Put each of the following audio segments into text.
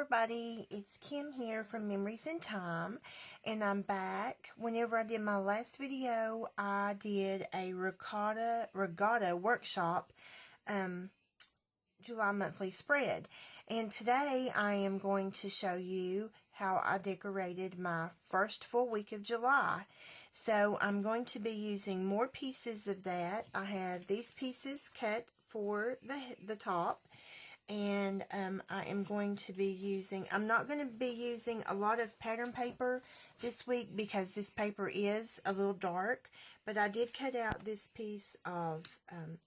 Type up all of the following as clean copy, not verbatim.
everybody, it's Kim here from Memories in Time, and I'm back. Whenever I did my last video, I did a regatta workshop July monthly spread, and today I am going to show you how I decorated my first full week of July. So I'm going to be using more pieces of that. I have these pieces cut for the top. And I am going to be using, I'm not going to be using a lot of pattern paper this week because this paper is a little dark, but I did cut out this piece of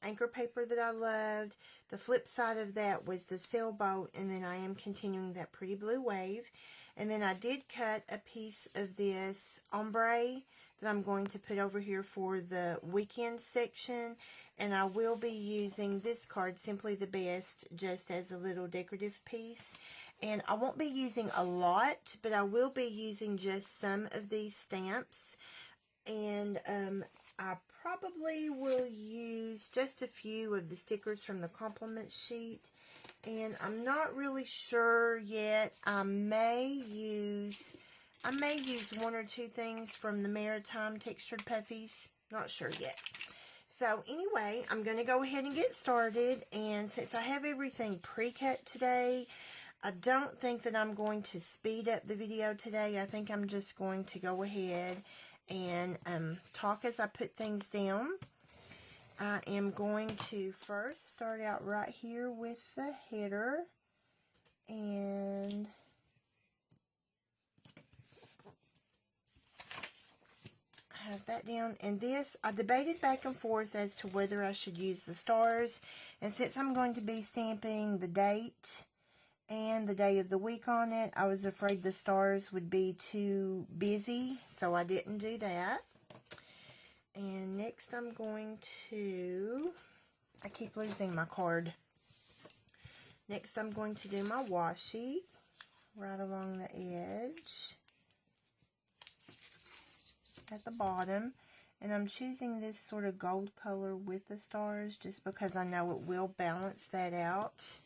anchor paper that I loved. The flip side of that was the sailboat, and then I am continuing that pretty blue wave. And then I did cut a piece of this ombre that I'm going to put over here for the weekend section, and I will be using this card, Simply the Best, just as a little decorative piece. And I won't be using a lot, but I will be using just some of these stamps. And I probably will use just a few of the stickers from the compliment sheet. And I'm not really sure yet. I may use one or two things from the Maritime Textured Puffies. Not sure yet. So anyway, I'm going to go ahead and get started. And since I have everything pre-cut today, I don't think that I'm going to speed up the video today. I think I'm just going to go ahead and talk as I put things down. I am going to first start out right here with the header, and I have that down. And this, I debated back and forth as to whether I should use the stars, and since I'm going to be stamping the date and the day of the week on it, I was afraid the stars would be too busy, so I didn't do that. And next I'm going to, I keep losing my card. Next I'm going to do my washi right along the edge at the bottom. And I'm choosing this sort of gold color with the stars just because I know it will balance that out.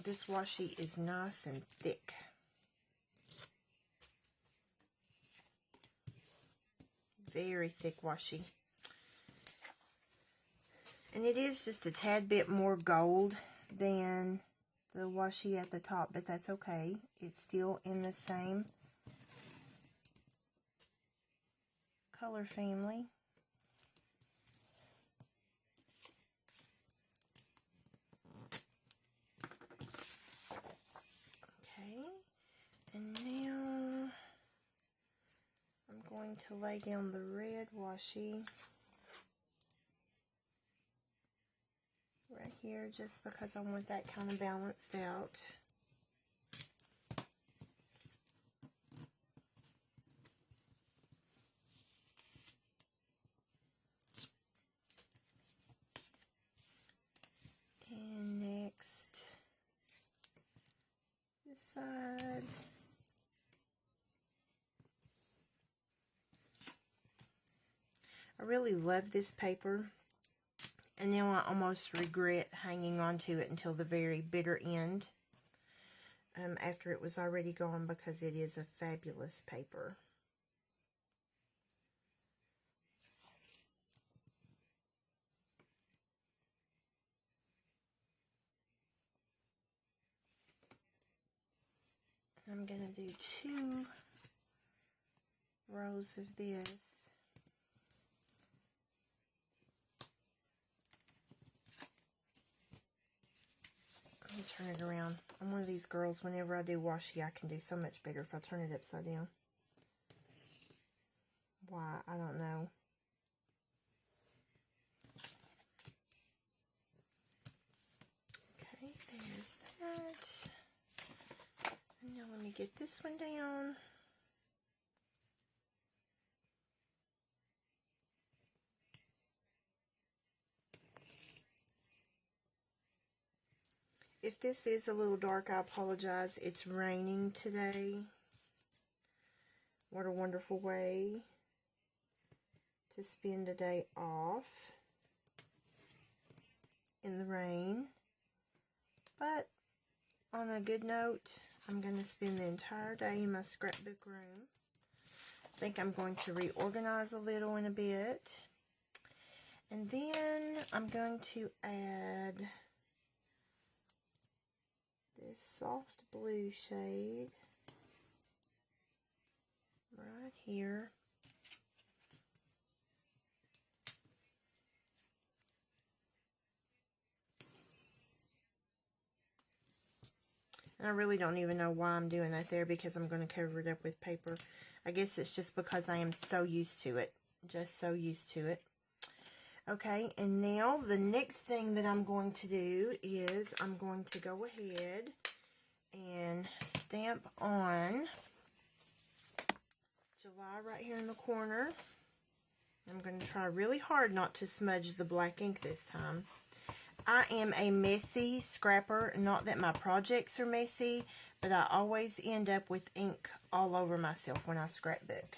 This washi is nice and thick. Very thick washi. And it is just a tad bit more gold than the washi at the top, but that's okay. It's still in the same color family. Okay, and now I'm going to lay down the red washi right here just because I want that kind of balanced out. And next, this side. I really love this paper, and now I almost regret hanging on to it until the very bitter end after it was already gone, because it is a fabulous paper. I'm going to do 2 rows of this. Let me turn it around. I'm one of these girls, whenever I do washi, I can do so much better if I turn it upside down. Why? I don't know. Okay, there's that. And now let me get this one down. If this is a little dark, I apologize. It's raining today. What a wonderful way to spend a day off. rain. But on a good note, I'm going to spend the entire day in my scrapbook room. I think I'm going to reorganize a little in a bit. And then I'm going to add this soft blue shade right here. And I really don't even know why I'm doing that there, because I'm going to cover it up with paper. I guess it's just because I am so used to it. Just so used to it. Okay, and now the next thing that I'm going to do is I'm going to go ahead and stamp on July right here in the corner. I'm going to try really hard not to smudge the black ink this time. I am a messy scrapper. Not that my projects are messy, but I always end up with ink all over myself when I scrapbook,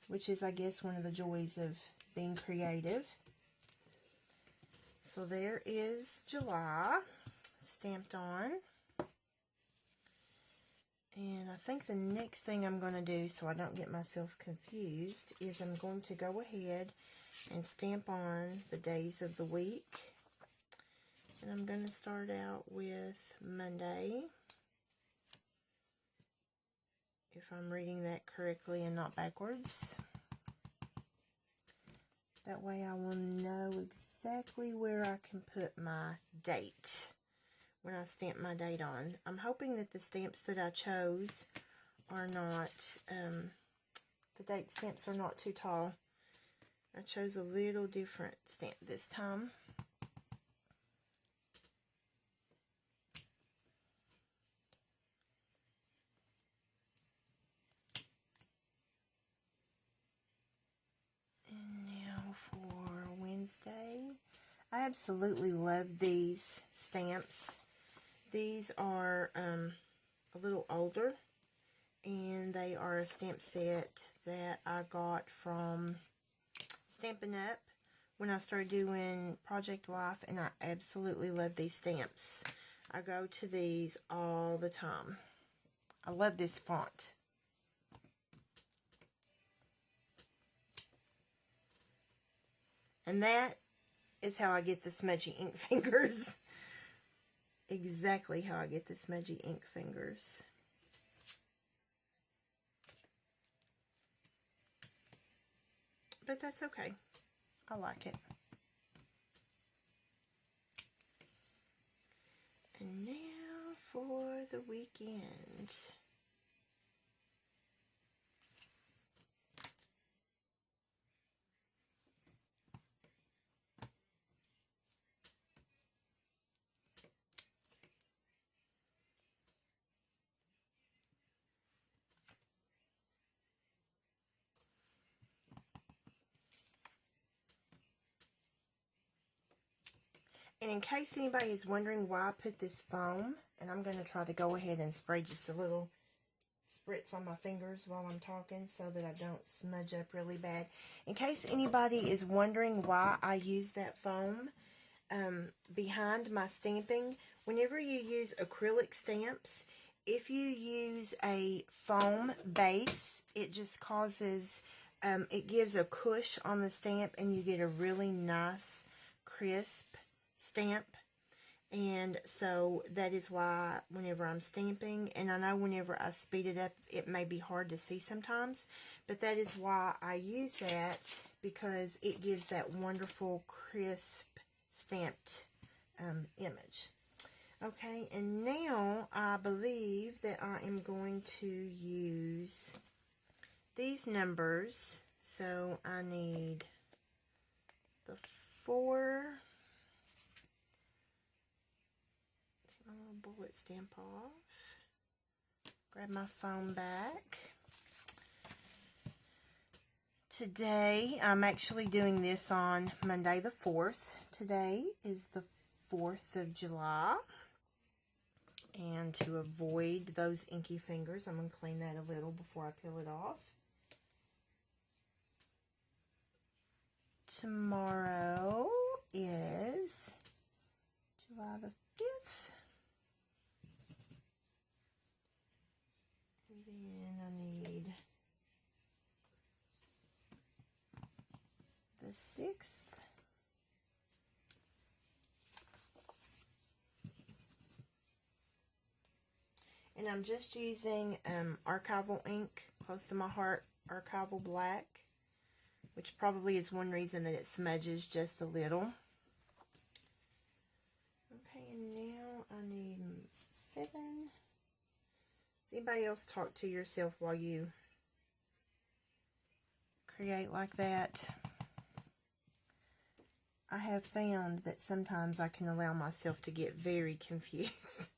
which is, I guess, one of the joys of being creative. So there is July stamped on. And I think the next thing I'm going to do, so I don't get myself confused, is I'm going to go ahead and stamp on the days of the week. And I'm going to start out with Monday, if I'm reading that correctly and not backwards. That way I will know exactly where I can put my date when I stamp my date on. I'm hoping that the stamps that I chose are not, the date stamps are not too tall. I chose a little different stamp this time. For Wednesday, I absolutely love these stamps. These are a little older, and they are a stamp set that I got from Stampin' Up! When I started doing Project Life, and I absolutely love these stamps. I go to these all the time. I love this font. And that is how I get the smudgy ink fingers. Exactly how I get the smudgy ink fingers. But that's okay. I like it. And now for the weekend. And in case anybody is wondering why I put this foam, and I'm going to try to go ahead and spray just a little spritz on my fingers while I'm talking so that I don't smudge up really bad. In case anybody is wondering why I use that foam behind my stamping, whenever you use acrylic stamps, if you use a foam base, it just causes, it gives a cush on the stamp, and you get a really nice, crisp stamp. And so that is why whenever I'm stamping, and I know whenever I speed it up it may be hard to see sometimes, but that is why I use that, because it gives that wonderful crisp stamped image. Okay, and now I believe that I am going to use these numbers. So I need the 4, take my little bullet stamp off, grab my foam back. Today, I'm actually doing this on Monday the 4th. Today is the 4th of July. And to avoid those inky fingers, I'm going to clean that a little before I peel it off. Tomorrow is 6th. And I'm just using Archival ink, Close to My Heart Archival Black, which probably is one reason that it smudges just a little. Okay, and now I need 7. Does anybody else talk to yourself while you create like that? I have found that sometimes I can allow myself to get very confused.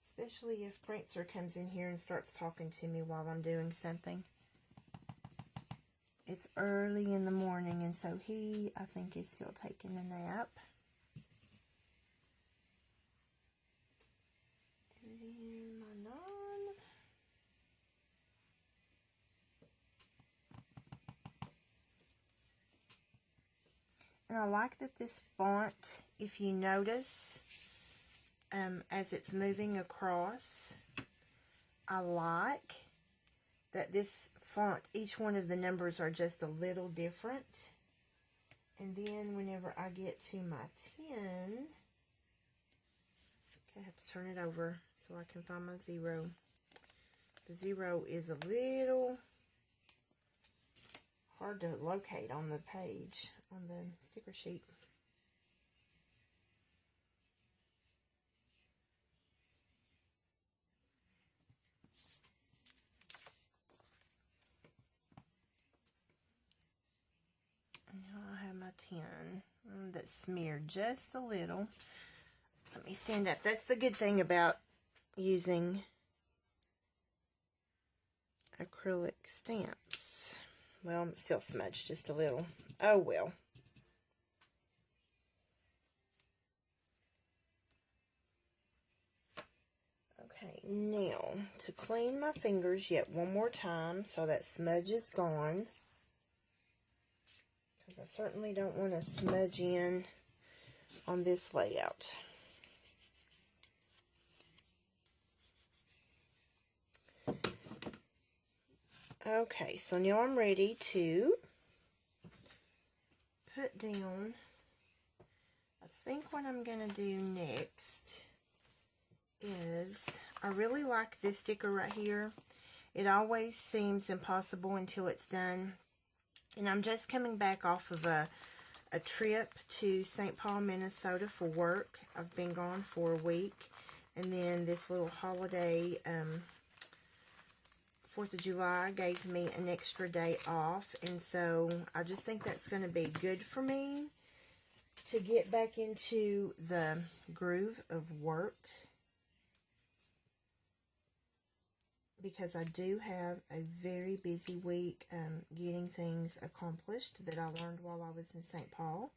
Especially if Prancer comes in here and starts talking to me while I'm doing something. It's early in the morning, and so he, I think, is still taking a nap. And then my 9. And I like that this font, if you notice, as it's moving across, I like that this font, each one of the numbers are just a little different. And then whenever I get to my 10, okay, I have to turn it over so I can find my 0. The 0 is a little hard to locate on the page, on the sticker sheet. Now I have my 10 that's smeared just a little. Let me stand up. That's the good thing about using acrylic stamps. Well, I'm still smudged just a little. Oh well. Okay, now to clean my fingers yet one more time so that smudge is gone. Because I certainly don't want to smudge in on this layout. Okay, so now I'm ready to put down, I think what I'm going to do next is, I really like this sticker right here. It always seems impossible until it's done. And I'm just coming back off of a trip to St. Paul, Minnesota for work. I've been gone for a week. And then this little holiday, 4th of July gave me an extra day off. And so I just think that's going to be good for me to get back into the groove of work. Because I do have a very busy week getting things accomplished that I learned while I was in St. Paul.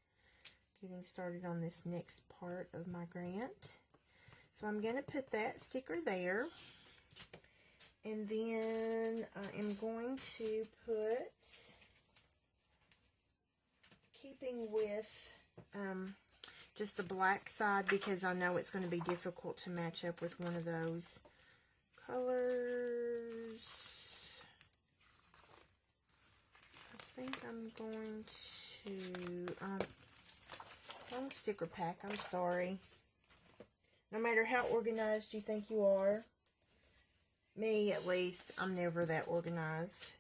Getting started on this next part of my grant. So I'm going to put that sticker there. And then I am going to put, keeping with just the black side, because I know it's going to be difficult to match up with one of those colors. I think I'm going to, wrong sticker pack, I'm sorry. No matter how organized you think you are, me at least, I'm never that organized.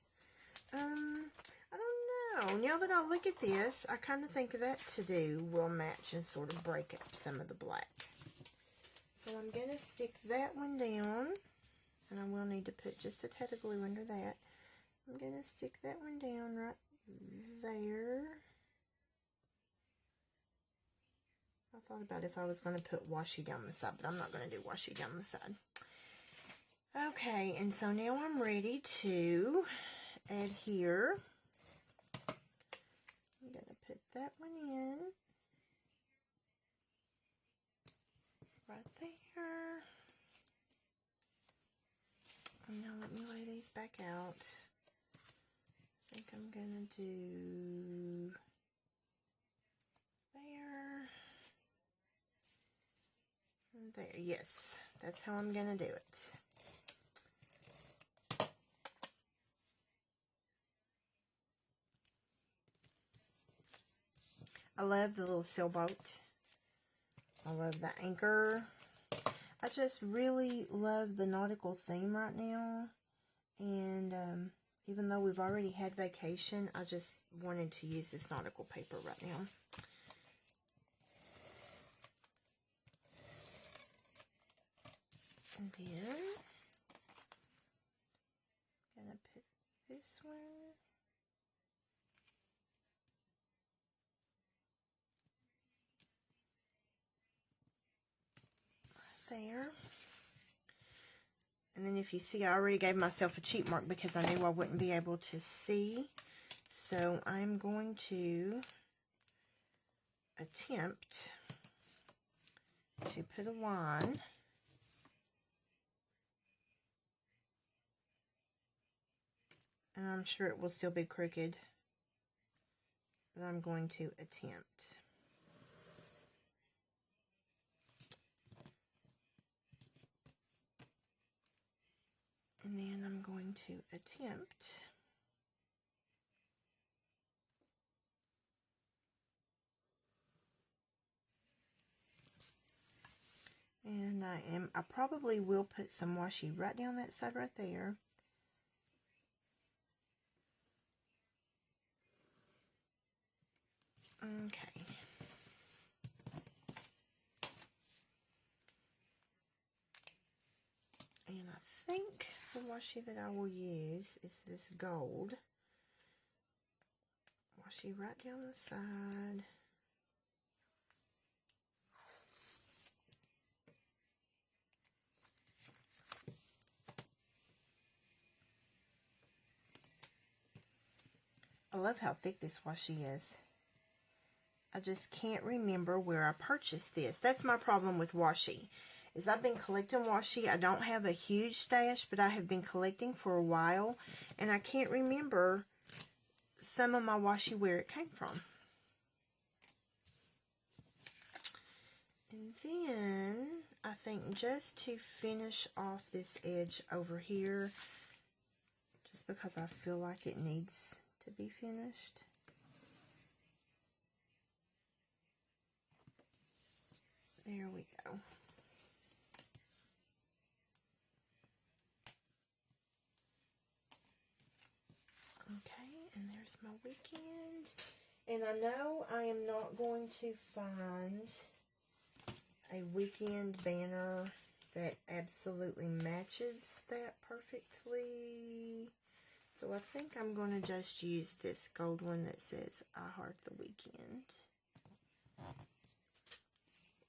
I don't know. Now that I look at this, I kind of think that to-do will match and sort of break up some of the black. So I'm going to stick that one down. And I will need to put just a tad of glue under that. I'm going to stick that one down right there. I thought about if I was going to put washi down the side, but I'm not going to do washi down the side. Okay, and so now I'm ready to adhere. I'm going to put that one in. Right there. And now let me lay these back out. I think I'm going to do there. And there. Yes, that's how I'm going to do it. I love the little sailboat. I love the anchor. I just really love the nautical theme right now. And even though we've already had vacation, I just wanted to use this nautical paper right now. And then I'm going to put this one right there. And then if you see, I already gave myself a cheat mark because I knew I wouldn't be able to see. So I'm going to attempt to put a line and I'm sure it will still be crooked, but I'm going to attempt. And then I'm going to attempt and I probably will put some washi right down that side right there. Okay. And I think the washi that I will use is this gold. Washi right down the side. I love how thick this washi is. I just can't remember where I purchased this. That's my problem with washi, is I've been collecting washi. I don't have a huge stash, but I have been collecting for a while, and I can't remember some of my washi where it came from. And then I think just to finish off this edge over here, just because I feel like it needs to be finished. There we go. Okay, and there's my weekend. And I know I am not going to find a weekend banner that absolutely matches that perfectly. So I think I'm going to just use this gold one that says I Heart the Weekend.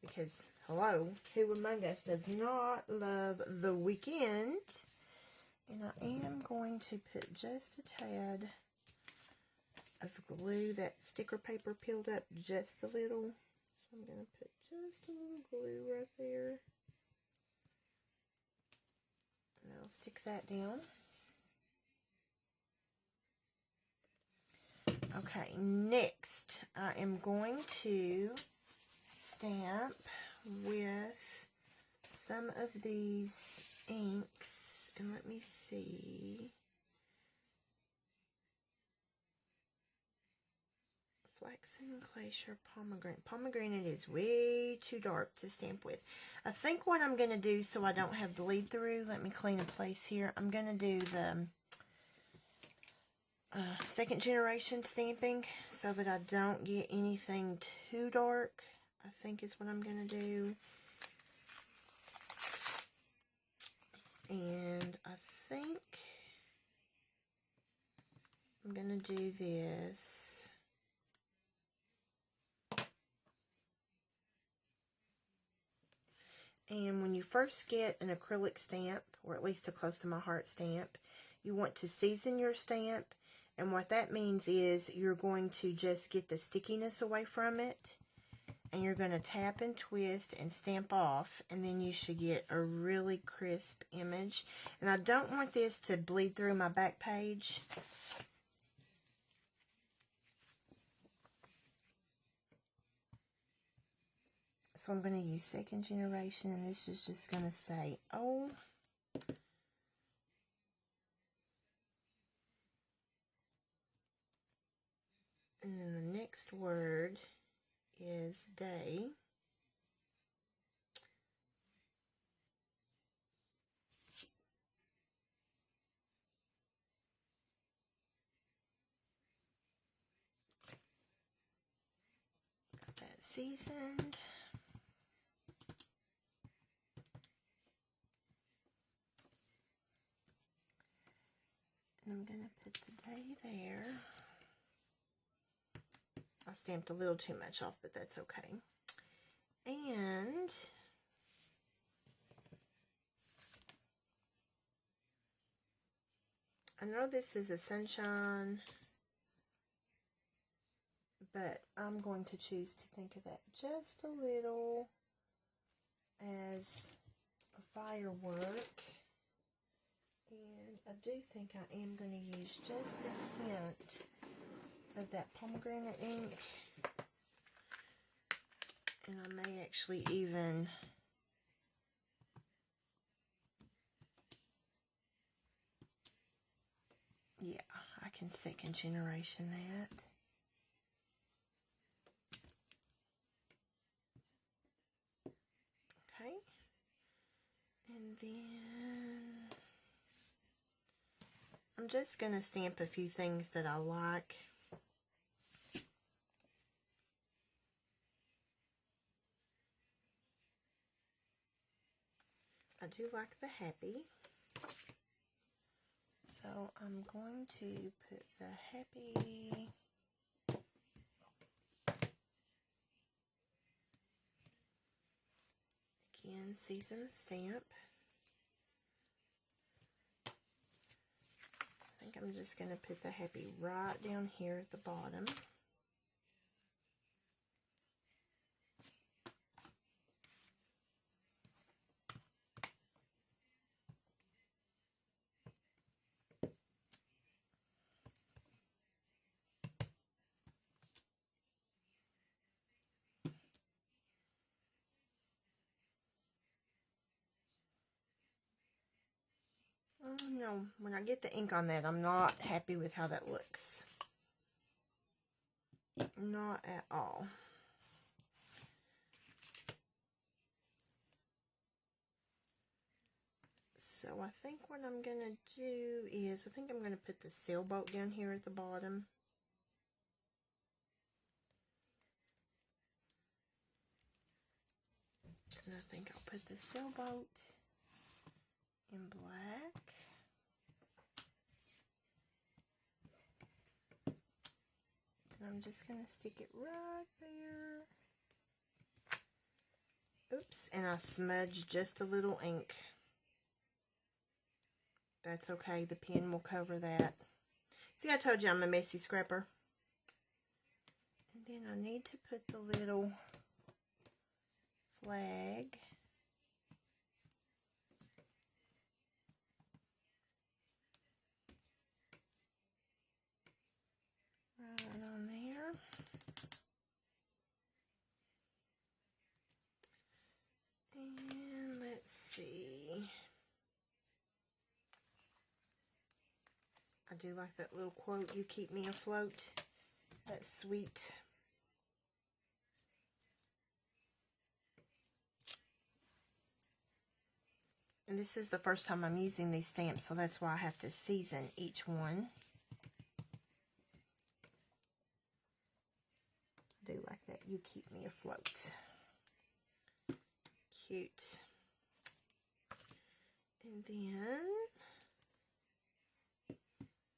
Because, hello, who among us does not love the weekend? And I am going to put just a tad of glue, that sticker paper peeled up just a little. So I'm going to put just a little glue right there. And I'll stick that down. Okay, next I am going to stamp with some of these inks, and let me see, Flaxen, Glacier, Pomegranate. Pomegranate is way too dark to stamp with. I think what I'm going to do, so I don't have bleed through, let me clean a place here, I'm going to do the second generation stamping so that I don't get anything too dark, I think is what I'm going to do. And I think I'm going to do this. And when you first get an acrylic stamp, or at least a close to my heart stamp, you want to season your stamp. And what that means is you're going to just get the stickiness away from it. And you're going to tap and twist and stamp off. And then you should get a really crisp image. And I don't want this to bleed through my back page. So I'm going to use second generation, and this is just going to say, oh. And then the next word is day. Got that seasoned. And I'm going to put the day there. I stamped a little too much off, but that's okay. And I know this is a sunshine, but I'm going to choose to think of that just a little as a firework. And I do think I am going to use just a hint of that pomegranate ink. And I may actually even I can second generation that. Okay. And then I'm just going to stamp a few things that I like. I do like the happy. So I'm going to put the happy again, season stamp. I think I'm just going to put the happy right down here at the bottom. No, when I get the ink on that, I'm not happy with how that looks. Not at all. So I think what I'm going to do is, I think I'm going to put the sailboat down here at the bottom. And I think I'll put the sailboat in black. And I'm just going to stick it right there. Oops, and I smudged just a little ink. That's okay, the pen will cover that. See, I told you I'm a messy scrapper. And then I need to put the little flag right on there. And let's see. I do like that little quote, "You keep me afloat." That's sweet. And this is the first time I'm using these stamps, so that's why I have to season each one. I do like that, "You keep me afloat." Cute. And then,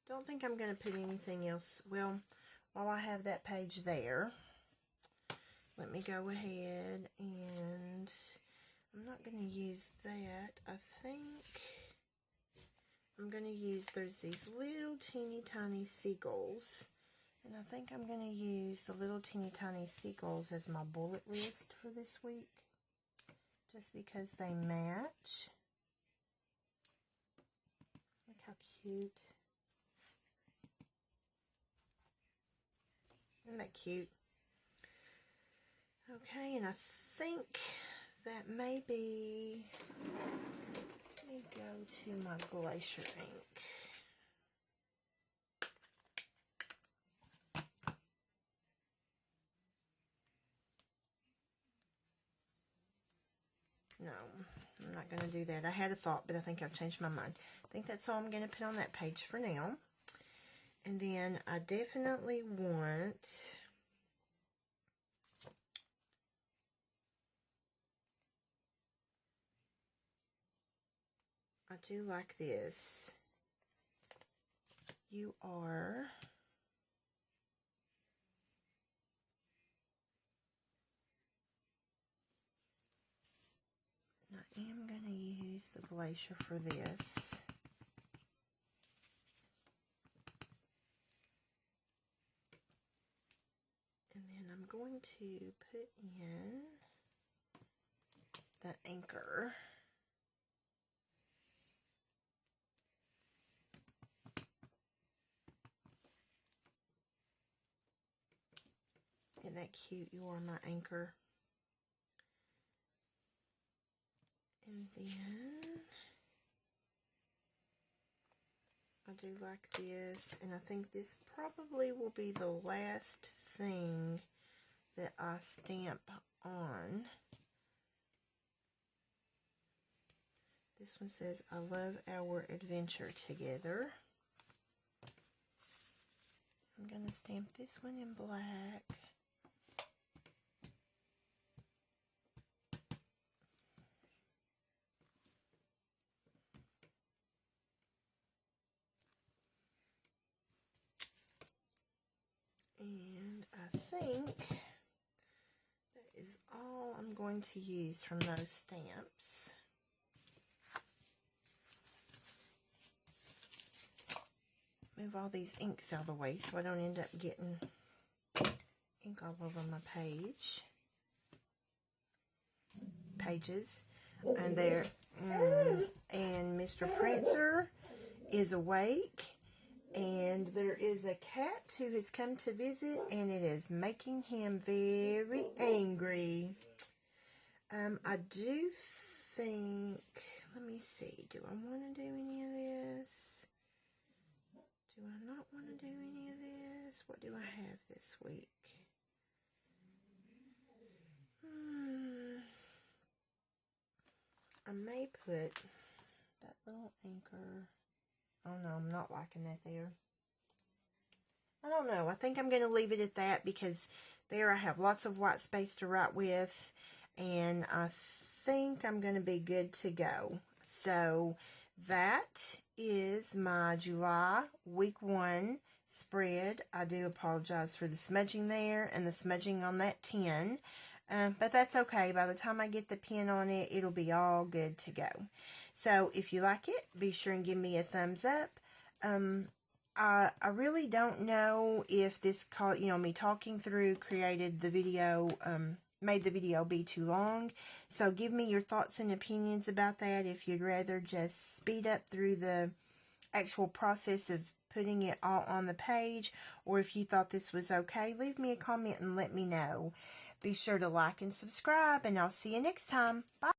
don't think I'm going to put anything else. Well, while I have that page there, let me go ahead and I'm not going to use that. I think I'm going to use, there's these little teeny tiny seagulls. And I think I'm going to use the little teeny tiny seagulls as my bullet list for this week. Just because they match. Look how cute. Isn't that cute? Okay, and I think that may be, let me go to my Glacier ink. No, I'm not going to do that. I had a thought, but I think I've changed my mind. I think that's all I'm going to put on that page for now. And then I definitely want... I do like this. You are... I am going to use the Glacier for this. And then I'm going to put in the anchor. Isn't that cute? You are my anchor. And then I do like this, and I think this probably will be the last thing that I stamp on. This one says, I love our adventure together. I'm going to stamp this one in black. And I think that is all I'm going to use from those stamps. Move all these inks out of the way so I don't end up getting ink all over my pages. And there, and Mr. Prancer is awake. And there is a cat who has come to visit, and it is making him very angry. I do think, let me see, do I want to do any of this? Do I not want to do any of this? What do I have this week? I may put that little anchor. Oh no, I'm not liking that there. I don't know. I think I'm going to leave it at that because there I have lots of white space to write with. And I think I'm going to be good to go. So that is my July week 1 spread. I do apologize for the smudging there and the smudging on that 10. But that's okay. By the time I get the pen on it, it'll be all good to go. So if you like it, be sure and give me a thumbs up. I really don't know if this, me talking through created the video, made the video be too long. So give me your thoughts and opinions about that. If you'd rather just speed up through the actual process of putting it all on the page, or if you thought this was okay, leave me a comment and let me know. Be sure to like and subscribe, and I'll see you next time. Bye.